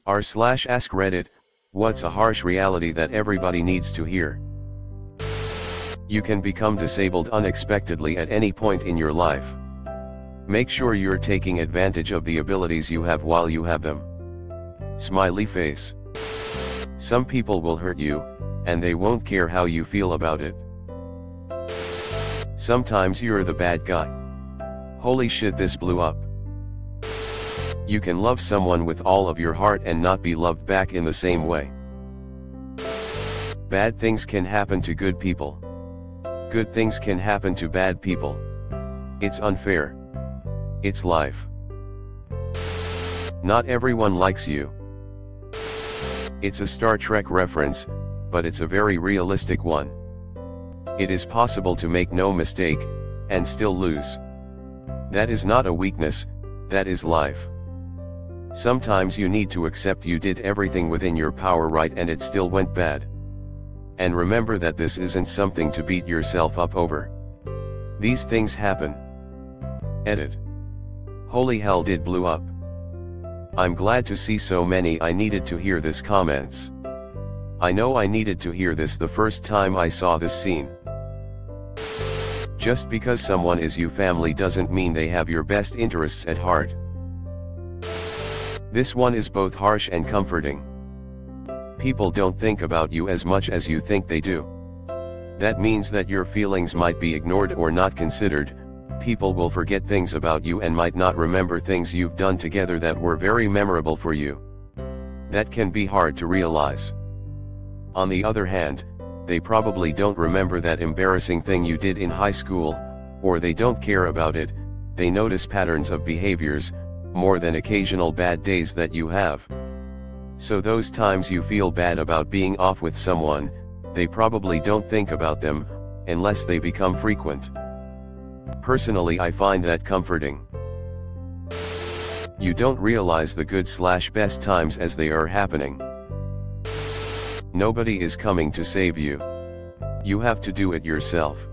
r/AskReddit, what's a harsh reality that everybody needs to hear? You can become disabled unexpectedly at any point in your life. Make sure you're taking advantage of the abilities you have while you have them. Smiley face. Some people will hurt you, and they won't care how you feel about it. Sometimes you're the bad guy. Holy shit, this blew up. You can love someone with all of your heart and not be loved back in the same way. Bad things can happen to good people. Good things can happen to bad people. It's unfair. It's life. Not everyone likes you. It's a Star Trek reference, but it's a very realistic one. It is possible to make no mistake, and still lose. That is not a weakness, that is life. Sometimes you need to accept you did everything within your power right and it still went bad. And remember that this isn't something to beat yourself up over. These things happen. Edit. Holy hell, did blew up. I'm glad to see so many. I needed to hear this comments. I know I needed to hear this the first time I saw this scene. Just because someone is your family doesn't mean they have your best interests at heart. This one is both harsh and comforting. People don't think about you as much as you think they do. That means that your feelings might be ignored or not considered. People will forget things about you and might not remember things you've done together that were very memorable for you. That can be hard to realize. On the other hand, they probably don't remember that embarrassing thing you did in high school, or they don't care about it. They notice patterns of behaviors, more than occasional bad days that you have. So those times you feel bad about being off with someone, they probably don't think about them, unless they become frequent. Personally, I find that comforting. You don't realize the good/best times as they are happening. Nobody is coming to save you. You have to do it yourself.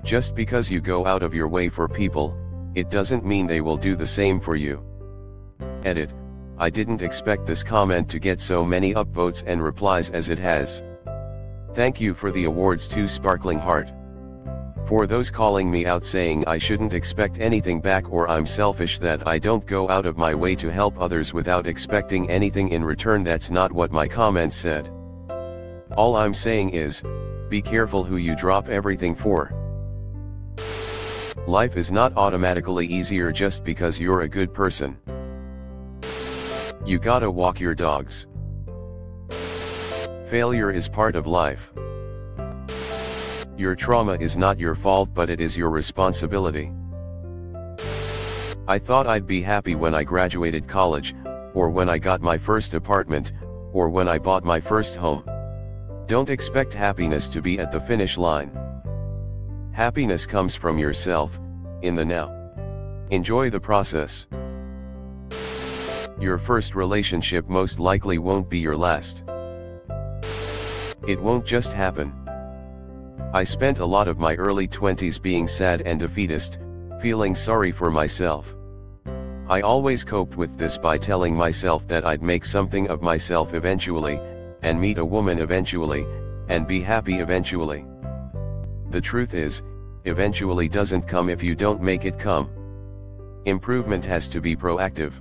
Just because you go out of your way for people, it doesn't mean they will do the same for you. Edit. I didn't expect this comment to get so many upvotes and replies as it has. Thank you for the awards too, Sparkling Heart. For those calling me out saying I shouldn't expect anything back or I'm selfish that I don't go out of my way to help others without expecting anything in return, that's not what my comment said. All I'm saying is, be careful who you drop everything for. Life is not automatically easier just because you're a good person. You gotta walk your dogs. Failure is part of life. Your trauma is not your fault, but it is your responsibility. I thought I'd be happy when I graduated college, or when I got my first apartment, or when I bought my first home. Don't expect happiness to be at the finish line. Happiness comes from yourself, in the now. Enjoy the process. Your first relationship most likely won't be your last. It won't just happen. I spent a lot of my early 20s being sad and defeatist, feeling sorry for myself. I always coped with this by telling myself that I'd make something of myself eventually, and meet a woman eventually, and be happy eventually. The truth is, eventually doesn't come if you don't make it come. Improvement has to be proactive.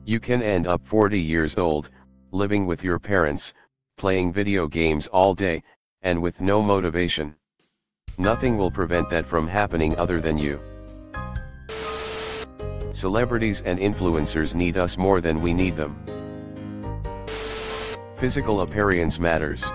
You can end up 40 years old, living with your parents, playing video games all day, and with no motivation. Nothing will prevent that from happening other than you. Celebrities and influencers need us more than we need them. Physical appearance matters.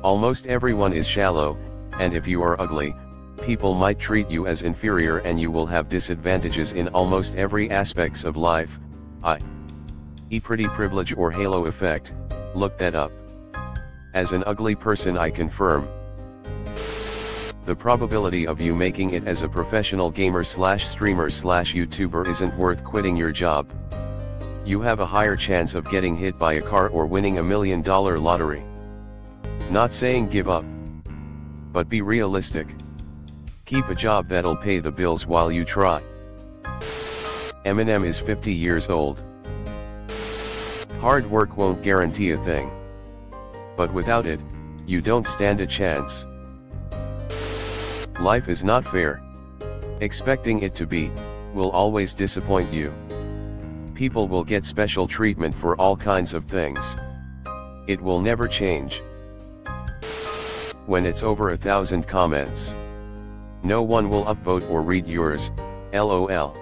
Almost everyone is shallow, and if you are ugly, people might treat you as inferior and you will have disadvantages in almost every aspects of life, i.e. pretty privilege or halo effect. Look that up. As an ugly person, I confirm. The probability of you making it as a professional gamer/streamer/YouTuber isn't worth quitting your job. You have a higher chance of getting hit by a car or winning $1 million lottery. Not saying give up, but be realistic. Keep a job that'll pay the bills while you try. Eminem is 50 years old. Hard work won't guarantee a thing. But without it, you don't stand a chance. Life is not fair. Expecting it to be, will always disappoint you. People will get special treatment for all kinds of things. It will never change. When it's over 1,000 comments, no one will upvote or read yours, LOL.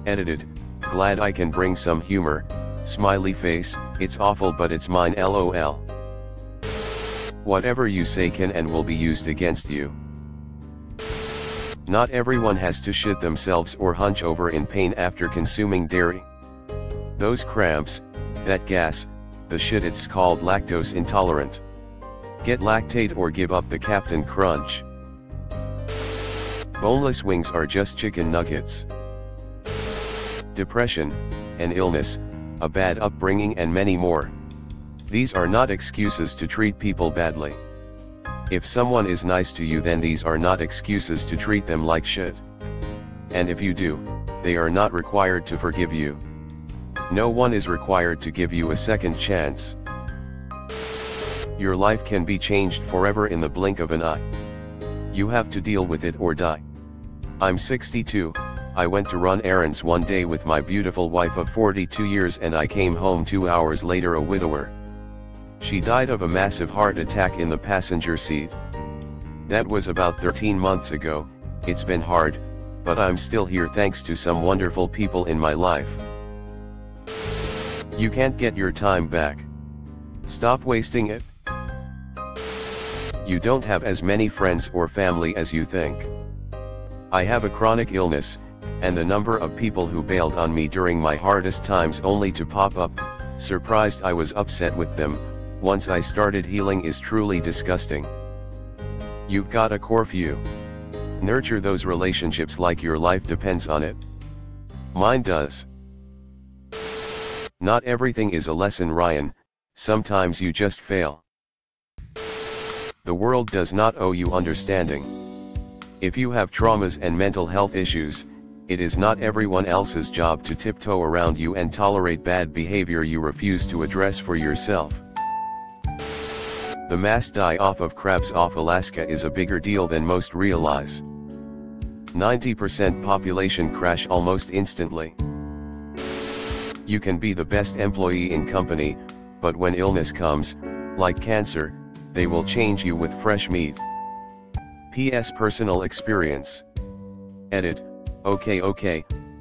Edited, glad I can bring some humor, smiley face, it's awful but it's mine LOL. Whatever you say can and will be used against you. Not everyone has to shit themselves or hunch over in pain after consuming dairy. Those cramps, that gas, the shit, it's called lactose intolerant. Get lactate or give up the Captain Crunch. Boneless wings are just chicken nuggets. Depression, an illness, a bad upbringing and many more. These are not excuses to treat people badly. If someone is nice to you, then these are not excuses to treat them like shit. And if you do, they are not required to forgive you. No one is required to give you a second chance. Your life can be changed forever in the blink of an eye. You have to deal with it or die. I'm 62, I went to run errands one day with my beautiful wife of 42 years and I came home 2 hours later a widower. She died of a massive heart attack in the passenger seat. That was about 13 months ago. It's been hard, but I'm still here thanks to some wonderful people in my life. You can't get your time back. Stop wasting it. You don't have as many friends or family as you think. I have a chronic illness, and the number of people who bailed on me during my hardest times only to pop up, surprised I was upset with them, once I started healing is truly disgusting. You've got a core few. Nurture those relationships like your life depends on it. Mine does. Not everything is a lesson, Ryan, sometimes you just fail. The world does not owe you understanding. If you have traumas and mental health issues, it is not everyone else's job to tiptoe around you and tolerate bad behavior you refuse to address for yourself. The mass die-off of crabs off Alaska is a bigger deal than most realize. 90% population crash almost instantly. You can be the best employee in company, but when illness comes, like cancer, they will change you with fresh meat. PS Personal experience. Edit, okay,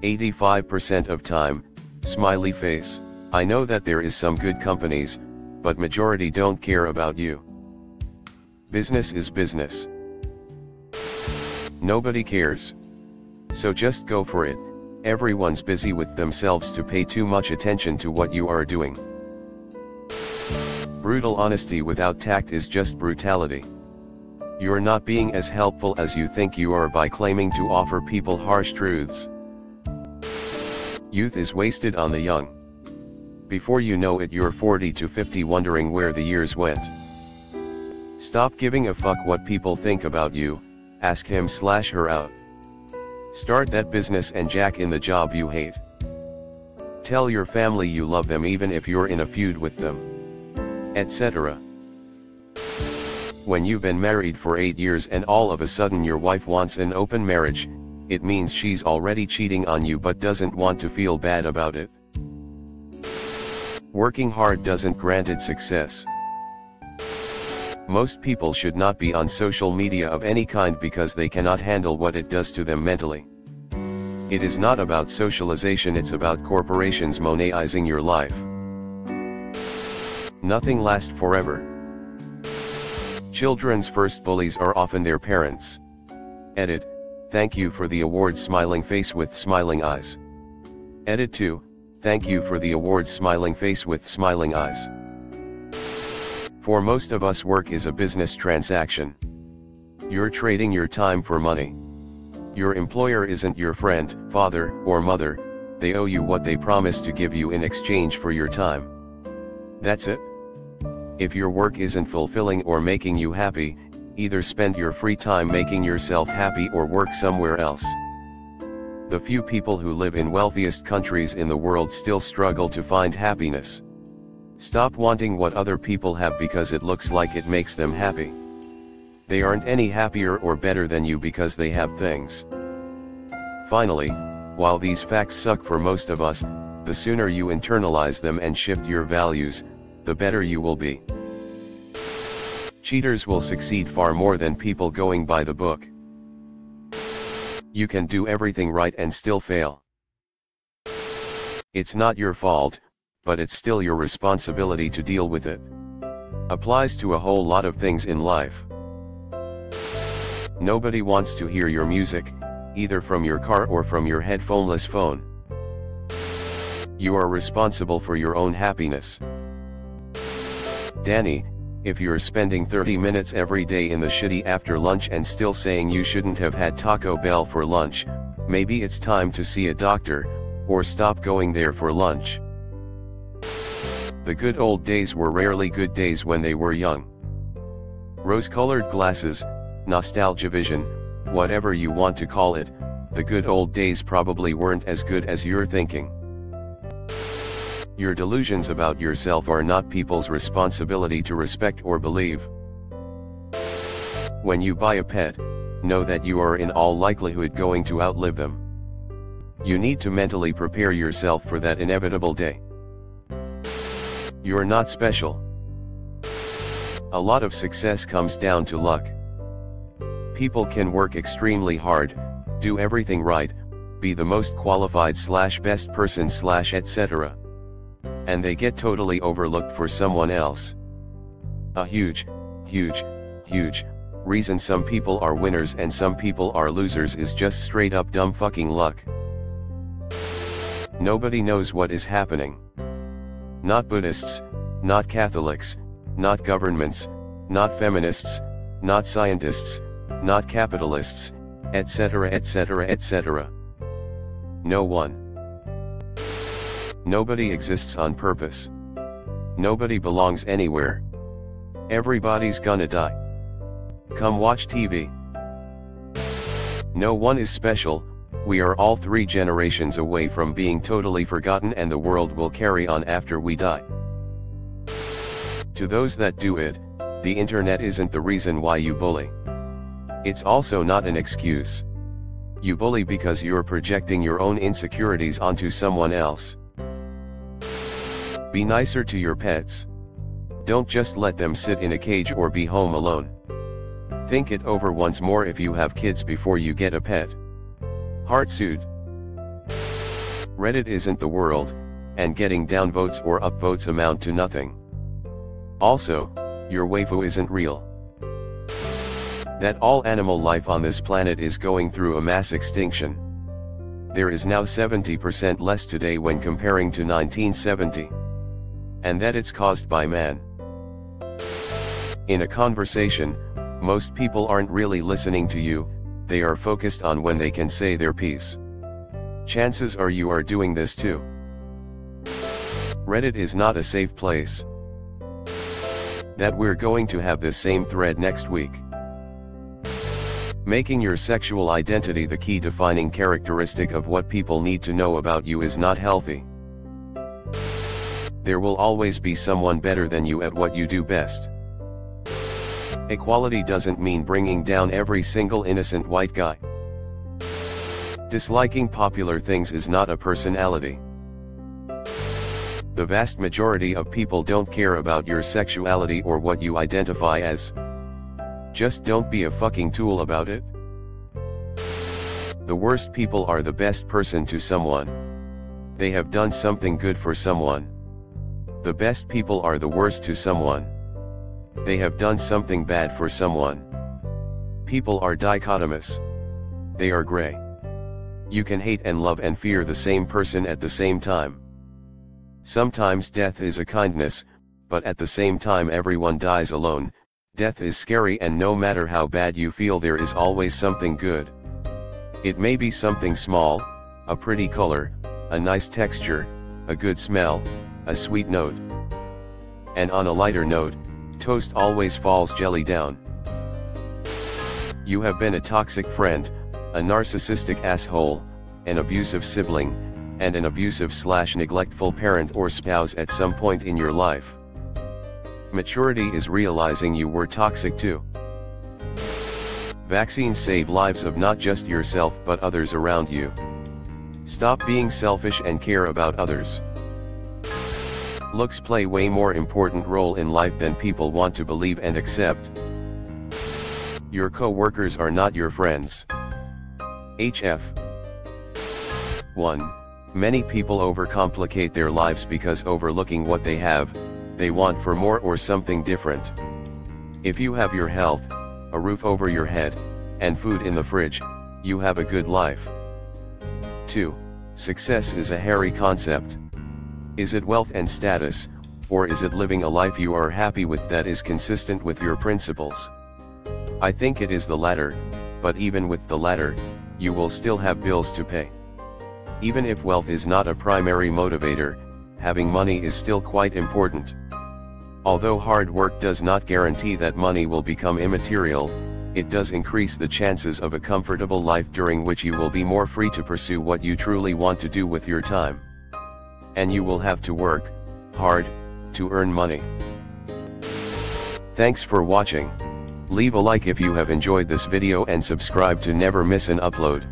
85% of time, smiley face. I know that there is some good companies, but majority don't care about you. Business is business. Nobody cares. So just go for it, everyone's busy with themselves to pay too much attention to what you are doing. Brutal honesty without tact is just brutality. You're not being as helpful as you think you are by claiming to offer people harsh truths. Youth is wasted on the young. Before you know it, you're 40 to 50 wondering where the years went. Stop giving a fuck what people think about you, ask him/her out. Start that business and jack in the job you hate. Tell your family you love them even if you're in a feud with them, etc. When you've been married for 8 years and all of a sudden your wife wants an open marriage, it means she's already cheating on you but doesn't want to feel bad about it. Working hard doesn't grant success. Most people should not be on social media of any kind because they cannot handle what it does to them mentally. It is not about socialization, it's about corporations monetizing your life. Nothing lasts forever. Children's first bullies are often their parents. Edit, thank you for the award smiling face with smiling eyes. Edit 2, thank you for the award smiling face with smiling eyes. For most of us, work is a business transaction. You're trading your time for money. Your employer isn't your friend, father, or mother, they owe you what they promised to give you in exchange for your time. That's it. If your work isn't fulfilling or making you happy, either spend your free time making yourself happy or work somewhere else. The few people who live in wealthiest countries in the world still struggle to find happiness. Stop wanting what other people have because it looks like it makes them happy. They aren't any happier or better than you because they have things. Finally, while these facts suck for most of us, the sooner you internalize them and shift your values, the better you will be. Cheaters will succeed far more than people going by the book. You can do everything right and still fail. It's not your fault, but it's still your responsibility to deal with it. Applies to a whole lot of things in life. Nobody wants to hear your music, either from your car or from your headphoneless phone. You are responsible for your own happiness. Danny, if you're spending 30 minutes every day in the shitty after lunch and still saying you shouldn't have had Taco Bell for lunch, maybe it's time to see a doctor, or stop going there for lunch. The good old days were rarely good days when they were young. Rose-colored glasses, nostalgia vision, whatever you want to call it, the good old days probably weren't as good as you're thinking. Your delusions about yourself are not people's responsibility to respect or believe. When you buy a pet, know that you are in all likelihood going to outlive them. You need to mentally prepare yourself for that inevitable day. You're not special. A lot of success comes down to luck. People can work extremely hard, do everything right, be the most qualified / best person / etc. And they get totally overlooked for someone else. A huge reason some people are winners and some people are losers is just straight up dumb fucking luck. Nobody knows what is happening. Not Buddhists, not Catholics, not governments, not feminists, not scientists, not capitalists, etc. etc. etc. No one. Nobody exists on purpose. Nobody belongs anywhere. Everybody's gonna die. Come watch TV. No one is special, we are all 3 generations away from being totally forgotten and the world will carry on after we die. To those that do it, the internet isn't the reason why you bully. It's also not an excuse. You bully because you're projecting your own insecurities onto someone else. Be nicer to your pets. Don't just let them sit in a cage or be home alone. Think it over once more if you have kids before you get a pet. Heartsuit. Reddit isn't the world, and getting downvotes or upvotes amount to nothing. Also, your waifu isn't real. That all animal life on this planet is going through a mass extinction. There is now 70% less today when comparing to 1970. And that it's caused by man. In a conversation, most people aren't really listening to you, they are focused on when they can say their piece. Chances are you are doing this too. Reddit is not a safe place. That we're going to have this same thread next week. Making your sexual identity the key defining characteristic of what people need to know about you is not healthy. There will always be someone better than you at what you do best. Equality doesn't mean bringing down every single innocent white guy. Disliking popular things is not a personality. The vast majority of people don't care about your sexuality or what you identify as. Just don't be a fucking tool about it. The worst people are the best person to someone. They have done something good for someone. The best people are the worst to someone. They have done something bad for someone. People are dichotomous. They are gray. You can hate and love and fear the same person at the same time. Sometimes death is a kindness, but at the same time everyone dies alone. Death is scary and no matter how bad you feel there is always something good. It may be something small, a pretty color, a nice texture, a good smell, a sweet note. And on a lighter note, toast always falls jelly down. You have been a toxic friend, a narcissistic asshole, an abusive sibling, and an abusive/neglectful parent or spouse at some point in your life. Maturity is realizing you were toxic too. Vaccines save lives of not just yourself but others around you. Stop being selfish and care about others. Looks play way more important role in life than people want to believe and accept. Your co-workers are not your friends. HF 1. Many people overcomplicate their lives because overlooking what they have, they want for more or something different. If you have your health, a roof over your head, and food in the fridge, you have a good life. 2. Success is a hairy concept. Is it wealth and status, or is it living a life you are happy with that is consistent with your principles? I think it is the latter, but even with the latter, you will still have bills to pay. Even if wealth is not a primary motivator, having money is still quite important. Although hard work does not guarantee that money will become immaterial, it does increase the chances of a comfortable life during which you will be more free to pursue what you truly want to do with your time. And you will have to work hard to earn money. Thanks for watching. Leave a like if you have enjoyed this video and subscribe to never miss an upload.